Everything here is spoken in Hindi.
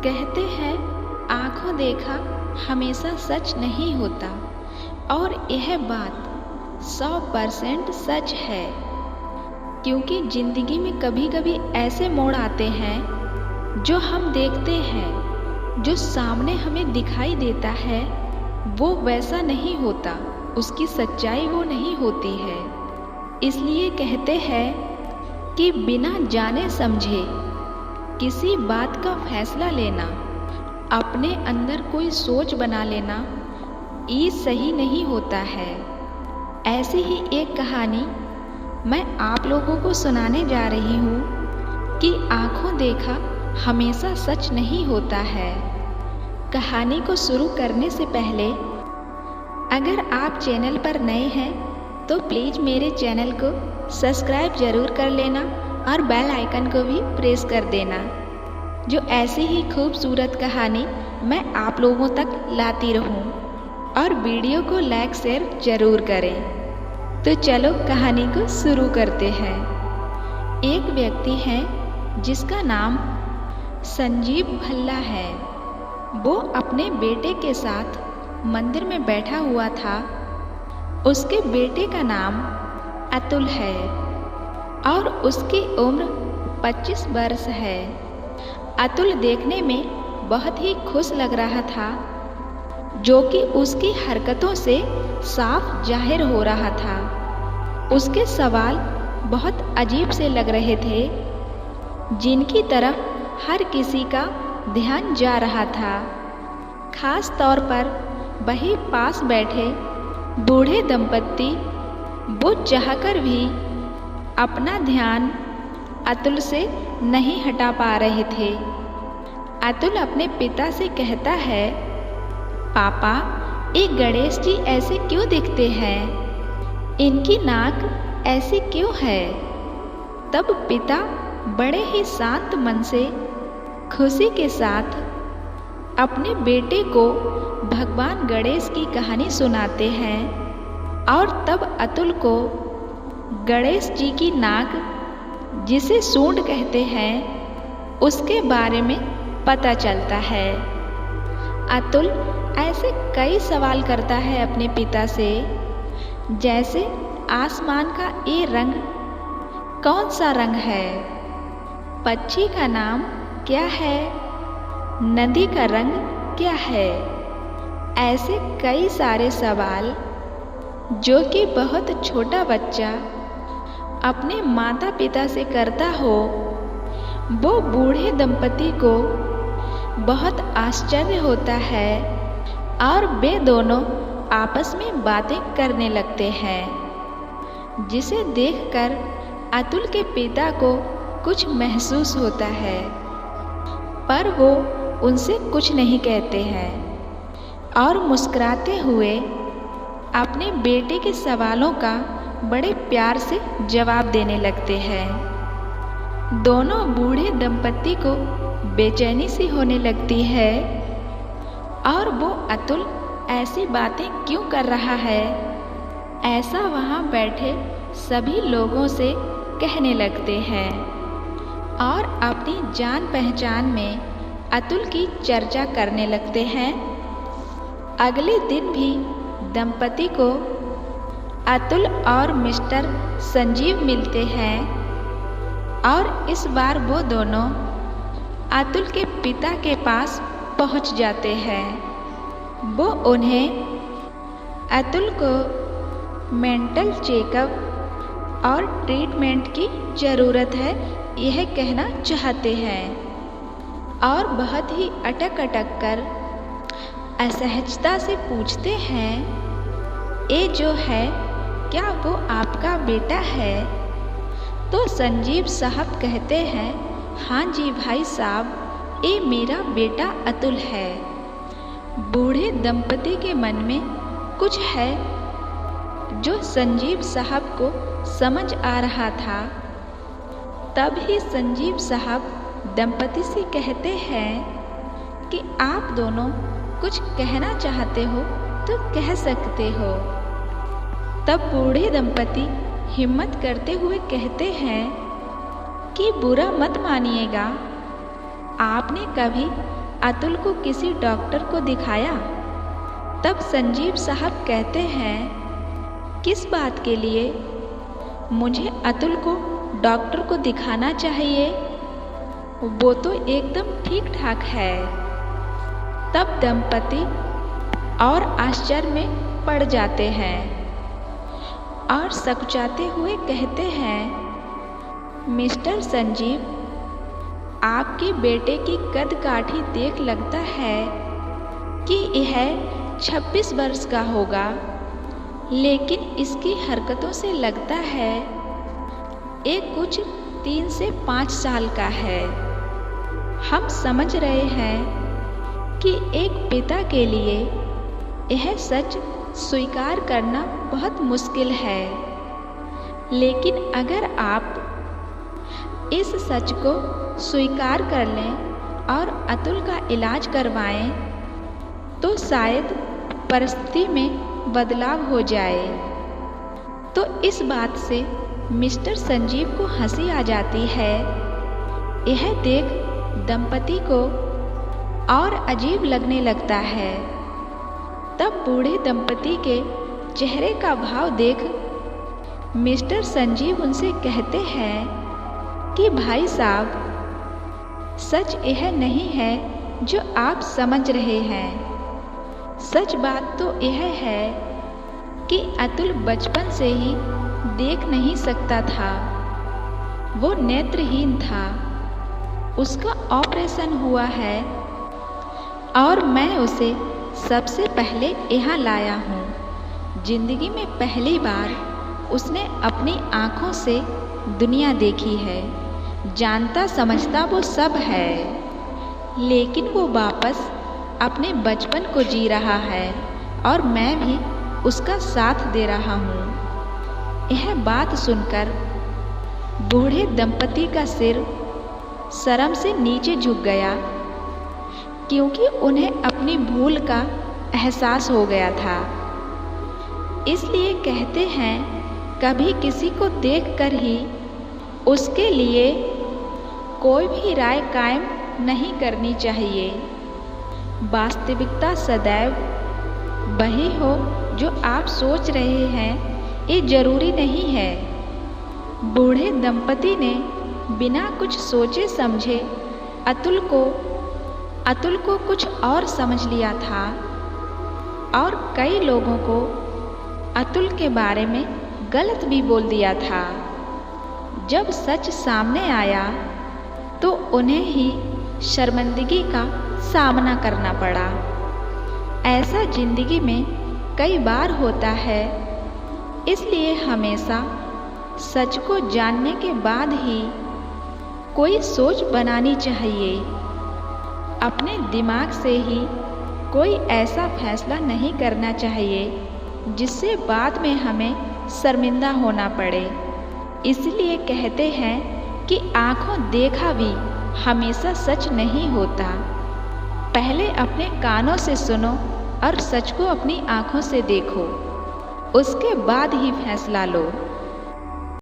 कहते हैं आंखों देखा हमेशा सच नहीं होता, और यह बात 100% सच है। क्योंकि जिंदगी में कभी कभी ऐसे मोड़ आते हैं जो हम देखते हैं, जो सामने हमें दिखाई देता है वो वैसा नहीं होता, उसकी सच्चाई वो नहीं होती है। इसलिए कहते हैं कि बिना जाने समझे किसी बात का फैसला लेना, अपने अंदर कोई सोच बना लेना, ये सही नहीं होता है। ऐसी ही एक कहानी मैं आप लोगों को सुनाने जा रही हूँ कि आंखों देखा हमेशा सच नहीं होता है। कहानी को शुरू करने से पहले अगर आप चैनल पर नए हैं तो प्लीज़ मेरे चैनल को सब्सक्राइब ज़रूर कर लेना और बेल आइकन को भी प्रेस कर देना, जो ऐसी ही खूबसूरत कहानी मैं आप लोगों तक लाती रहूं। और वीडियो को लाइक शेयर ज़रूर करें। तो चलो कहानी को शुरू करते हैं। एक व्यक्ति है जिसका नाम संजीव भल्ला है। वो अपने बेटे के साथ मंदिर में बैठा हुआ था। उसके बेटे का नाम अतुल है और उसकी उम्र 25 वर्ष है। अतुल देखने में बहुत ही खुश लग रहा था, जो कि उसकी हरकतों से साफ जाहिर हो रहा था। उसके सवाल बहुत अजीब से लग रहे थे, जिनकी तरफ हर किसी का ध्यान जा रहा था। खास तौर पर वही पास बैठे बूढ़े दंपत्ति, वो चाहकर भी अपना ध्यान अतुल से नहीं हटा पा रहे थे। अतुल अपने पिता से कहता है, पापा, ये गणेश जी ऐसे क्यों दिखते हैं? इनकी नाक ऐसी क्यों है? तब पिता बड़े ही शांत मन से खुशी के साथ अपने बेटे को भगवान गणेश की कहानी सुनाते हैं। और तब अतुल को गणेश जी की नाक, जिसे सूंड कहते हैं, उसके बारे में पता चलता है। अतुल ऐसे कई सवाल करता है अपने पिता से, जैसे आसमान का ये रंग कौन सा रंग है? पक्षी का नाम क्या है? नदी का रंग क्या है? ऐसे कई सारे सवाल जो कि बहुत छोटा बच्चा अपने माता पिता से करता हो। वो बूढ़े दंपति को बहुत आश्चर्य होता है और वे दोनों आपस में बातें करने लगते हैं, जिसे देखकर अतुल के पिता को कुछ महसूस होता है, पर वो उनसे कुछ नहीं कहते हैं और मुस्कुराते हुए अपने बेटे के सवालों का बड़े प्यार से जवाब देने लगते हैं। दोनों बूढ़े दंपत्ति को बेचैनी सी होने लगती है और वो अतुल ऐसी बातें क्यों कर रहा है, ऐसा वहाँ बैठे सभी लोगों से कहने लगते हैं और अपनी जान पहचान में अतुल की चर्चा करने लगते हैं। अगले दिन भी दंपति को अतुल और मिस्टर संजीव मिलते हैं और इस बार वो दोनों अतुल के पिता के पास पहुंच जाते हैं। वो उन्हें अतुल को मेंटल चेकअप और ट्रीटमेंट की ज़रूरत है यह कहना चाहते हैं और बहुत ही अटक अटक कर असहजता से पूछते हैं, ये जो है क्या वो आपका बेटा है? तो संजीव साहब कहते हैं, हाँ जी भाई साहब, ये मेरा बेटा अतुल है। बूढ़े दंपति के मन में कुछ है जो संजीव साहब को समझ आ रहा था। तब ही संजीव साहब दंपति से कहते हैं कि आप दोनों कुछ कहना चाहते हो तो कह सकते हो। तब बूढ़े दंपति हिम्मत करते हुए कहते हैं कि बुरा मत मानिएगा, आपने कभी अतुल को किसी डॉक्टर को दिखाया? तब संजीव साहब कहते हैं, किस बात के लिए? मुझे अतुल को डॉक्टर को दिखाना चाहिए, वो तो एकदम ठीक ठाक है। तब दंपति और आश्चर्य में पड़ जाते हैं और सकचाते हुए कहते हैं, मिस्टर संजीव, आपके बेटे की कद काठी देख लगता है कि यह 26 वर्ष का होगा, लेकिन इसकी हरकतों से लगता है ये कुछ 3 से 5 साल का है। हम समझ रहे हैं कि एक पिता के लिए यह सच स्वीकार करना बहुत मुश्किल है, लेकिन अगर आप इस सच को स्वीकार कर लें और अतुल का इलाज करवाएं, तो शायद परिस्थिति में बदलाव हो जाए। तो इस बात से मिस्टर संजीव को हंसी आ जाती है। यह देख दंपति को और अजीब लगने लगता है। तब बूढ़े दंपति के चेहरे का भाव देख मिस्टर संजीव उनसे कहते हैं कि भाई साहब, सच यह नहीं है जो आप समझ रहे हैं। सच बात तो यह है कि अतुल बचपन से ही देख नहीं सकता था। वो नेत्रहीन था। उसका ऑपरेशन हुआ है और मैं उसे सबसे पहले यहाँ लाया हूँ। जिंदगी में पहली बार उसने अपनी आँखों से दुनिया देखी है। जानता समझता वो सब है, लेकिन वो वापस अपने बचपन को जी रहा है और मैं भी उसका साथ दे रहा हूँ। यह बात सुनकर बूढ़े दंपति का सिर शर्म से नीचे झुक गया, क्योंकि उन्हें अपनी भूल का एहसास हो गया था। इसलिए कहते हैं, कभी किसी को देखकर ही उसके लिए कोई भी राय कायम नहीं करनी चाहिए। वास्तविकता सदैव वही हो जो आप सोच रहे हैं, ये जरूरी नहीं है। बूढ़े दंपति ने बिना कुछ सोचे समझे अतुल को कुछ और समझ लिया था और कई लोगों को अतुल के बारे में गलत भी बोल दिया था। जब सच सामने आया तो उन्हें ही शर्मिंदगी का सामना करना पड़ा। ऐसा जिंदगी में कई बार होता है, इसलिए हमेशा सच को जानने के बाद ही कोई सोच बनानी चाहिए। अपने दिमाग से ही कोई ऐसा फैसला नहीं करना चाहिए जिससे बाद में हमें शर्मिंदा होना पड़े। इसलिए कहते हैं कि आँखों देखा भी हमेशा सच नहीं होता। पहले अपने कानों से सुनो और सच को अपनी आँखों से देखो, उसके बाद ही फैसला लो।